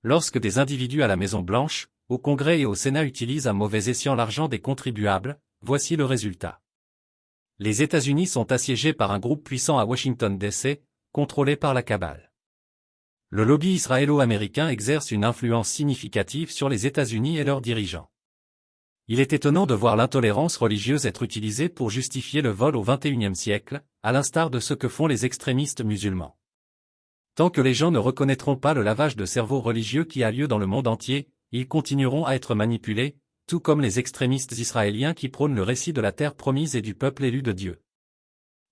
Lorsque des individus à la Maison-Blanche, au Congrès et au Sénat utilisent à mauvais escient l'argent des contribuables, voici le résultat. Les États-Unis sont assiégés par un groupe puissant à Washington D.C., contrôlé par la cabale. Le lobby israélo-américain exerce une influence significative sur les États-Unis et leurs dirigeants. Il est étonnant de voir l'intolérance religieuse être utilisée pour justifier le vol au XXIe siècle, à l'instar de ce que font les extrémistes musulmans. Tant que les gens ne reconnaîtront pas le lavage de cerveau religieux qui a lieu dans le monde entier, ils continueront à être manipulés, tout comme les extrémistes israéliens qui prônent le récit de la terre promise et du peuple élu de Dieu.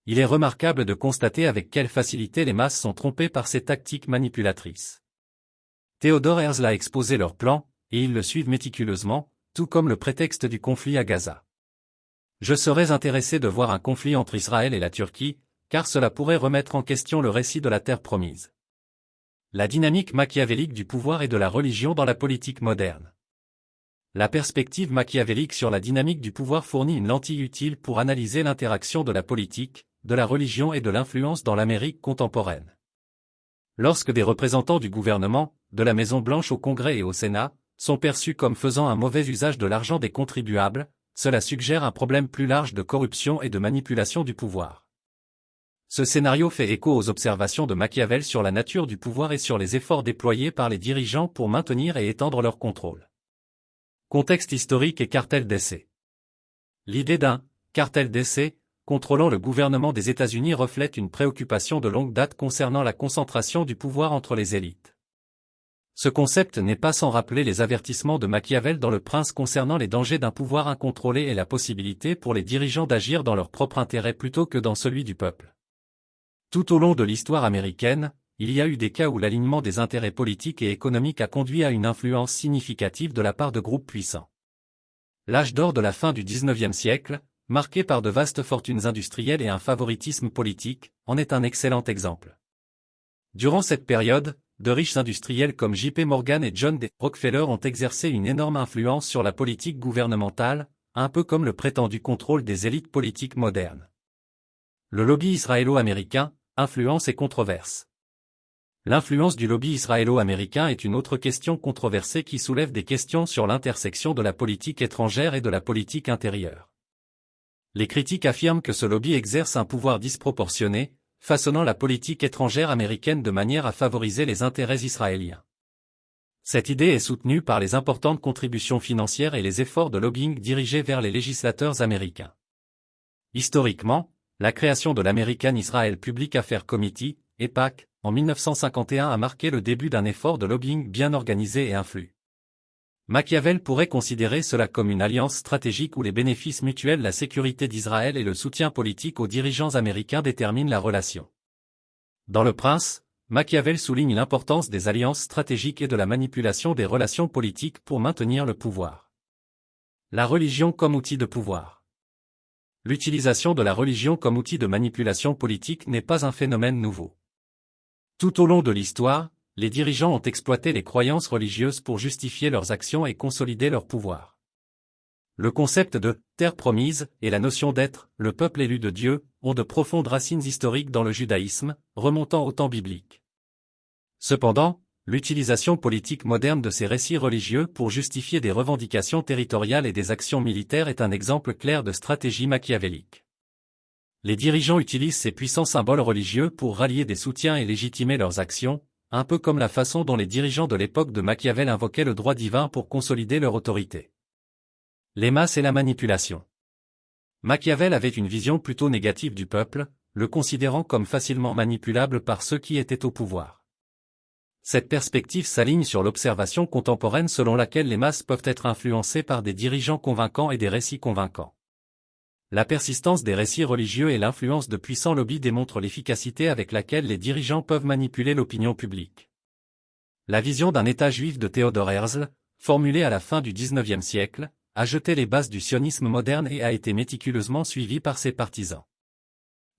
Il est remarquable de constater avec quelle facilité les masses sont trompées par ces tactiques manipulatrices. Theodore Herzl a exposé leur plan, et ils le suivent méticuleusement, tout comme le prétexte du conflit à Gaza. Je serais intéressé de voir un conflit entre Israël et la Turquie, car cela pourrait remettre en question le récit de la terre promise. La dynamique machiavélique du pouvoir et de la religion dans la politique moderne. La perspective machiavélique sur la dynamique du pouvoir fournit une lentille utile pour analyser l'interaction de la politique, de la religion et de l'influence dans l'Amérique contemporaine. Lorsque des représentants du gouvernement, de la Maison-Blanche au Congrès et au Sénat, sont perçus comme faisant un mauvais usage de l'argent des contribuables, cela suggère un problème plus large de corruption et de manipulation du pouvoir. Ce scénario fait écho aux observations de Machiavel sur la nature du pouvoir et sur les efforts déployés par les dirigeants pour maintenir et étendre leur contrôle. Contexte historique et cartel d'essai. L'idée d'un cartel d'essai contrôlant le gouvernement des États-Unis reflète une préoccupation de longue date concernant la concentration du pouvoir entre les élites. Ce concept n'est pas sans rappeler les avertissements de Machiavel dans Le Prince concernant les dangers d'un pouvoir incontrôlé et la possibilité pour les dirigeants d'agir dans leur propre intérêt plutôt que dans celui du peuple. Tout au long de l'histoire américaine, il y a eu des cas où l'alignement des intérêts politiques et économiques a conduit à une influence significative de la part de groupes puissants. L'âge d'or de la fin du XIXe siècle, marqué par de vastes fortunes industrielles et un favoritisme politique, en est un excellent exemple. Durant cette période, de riches industriels comme J.P. Morgan et John D. Rockefeller ont exercé une énorme influence sur la politique gouvernementale, un peu comme le prétendu contrôle des élites politiques modernes. Le lobby israélo-américain, influence et controverse. L'influence du lobby israélo-américain est une autre question controversée qui soulève des questions sur l'intersection de la politique étrangère et de la politique intérieure. Les critiques affirment que ce lobby exerce un pouvoir disproportionné, façonnant la politique étrangère américaine de manière à favoriser les intérêts israéliens. Cette idée est soutenue par les importantes contributions financières et les efforts de lobbying dirigés vers les législateurs américains. Historiquement, la création de l'American Israel Public Affairs Committee, (EPAC), en 1951 a marqué le début d'un effort de lobbying bien organisé et influent. Machiavel pourrait considérer cela comme une alliance stratégique où les bénéfices mutuels, la sécurité d'Israël et le soutien politique aux dirigeants américains déterminent la relation. Dans Le Prince, Machiavel souligne l'importance des alliances stratégiques et de la manipulation des relations politiques pour maintenir le pouvoir. La religion comme outil de pouvoir. L'utilisation de la religion comme outil de manipulation politique n'est pas un phénomène nouveau. Tout au long de l'histoire, les dirigeants ont exploité les croyances religieuses pour justifier leurs actions et consolider leur pouvoir. Le concept de « terre promise » et la notion d'être « le peuple élu de Dieu » ont de profondes racines historiques dans le judaïsme, remontant au temps biblique. Cependant, l'utilisation politique moderne de ces récits religieux pour justifier des revendications territoriales et des actions militaires est un exemple clair de stratégie machiavélique. Les dirigeants utilisent ces puissants symboles religieux pour rallier des soutiens et légitimer leurs actions, un peu comme la façon dont les dirigeants de l'époque de Machiavel invoquaient le droit divin pour consolider leur autorité. Les masses et la manipulation. Machiavel avait une vision plutôt négative du peuple, le considérant comme facilement manipulable par ceux qui étaient au pouvoir. Cette perspective s'aligne sur l'observation contemporaine selon laquelle les masses peuvent être influencées par des dirigeants convaincants et des récits convaincants. La persistance des récits religieux et l'influence de puissants lobbies démontrent l'efficacité avec laquelle les dirigeants peuvent manipuler l'opinion publique. La vision d'un État juif de Theodor Herzl, formulée à la fin du XIXe siècle, a jeté les bases du sionisme moderne et a été méticuleusement suivie par ses partisans.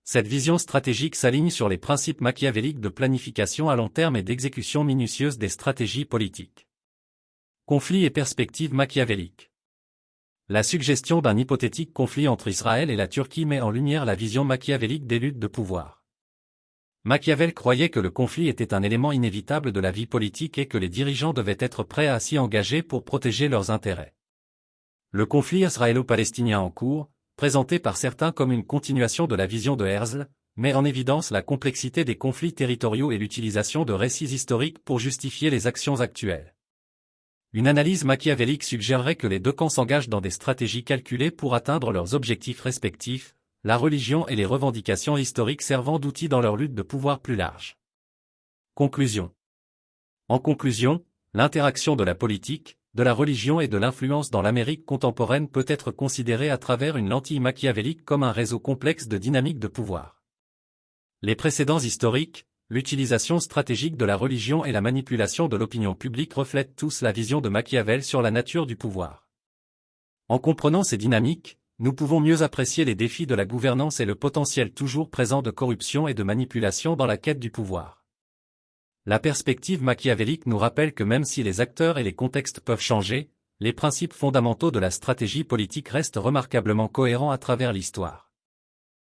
Cette vision stratégique s'aligne sur les principes machiavéliques de planification à long terme et d'exécution minutieuse des stratégies politiques. Conflits et perspectives machiavéliques. La suggestion d'un hypothétique conflit entre Israël et la Turquie met en lumière la vision machiavélique des luttes de pouvoir. Machiavel croyait que le conflit était un élément inévitable de la vie politique et que les dirigeants devaient être prêts à s'y engager pour protéger leurs intérêts. Le conflit israélo-palestinien en cours, présenté par certains comme une continuation de la vision de Herzl, met en évidence la complexité des conflits territoriaux et l'utilisation de récits historiques pour justifier les actions actuelles. Une analyse machiavélique suggérerait que les deux camps s'engagent dans des stratégies calculées pour atteindre leurs objectifs respectifs, la religion et les revendications historiques servant d'outils dans leur lutte de pouvoir plus large. Conclusion. En conclusion, l'interaction de la politique, de la religion et de l'influence dans l'Amérique contemporaine peut être considérée à travers une lentille machiavélique comme un réseau complexe de dynamiques de pouvoir. Les précédents historiques, l'utilisation stratégique de la religion et la manipulation de l'opinion publique reflètent tous la vision de Machiavel sur la nature du pouvoir. En comprenant ces dynamiques, nous pouvons mieux apprécier les défis de la gouvernance et le potentiel toujours présent de corruption et de manipulation dans la quête du pouvoir. La perspective machiavélique nous rappelle que même si les acteurs et les contextes peuvent changer, les principes fondamentaux de la stratégie politique restent remarquablement cohérents à travers l'histoire.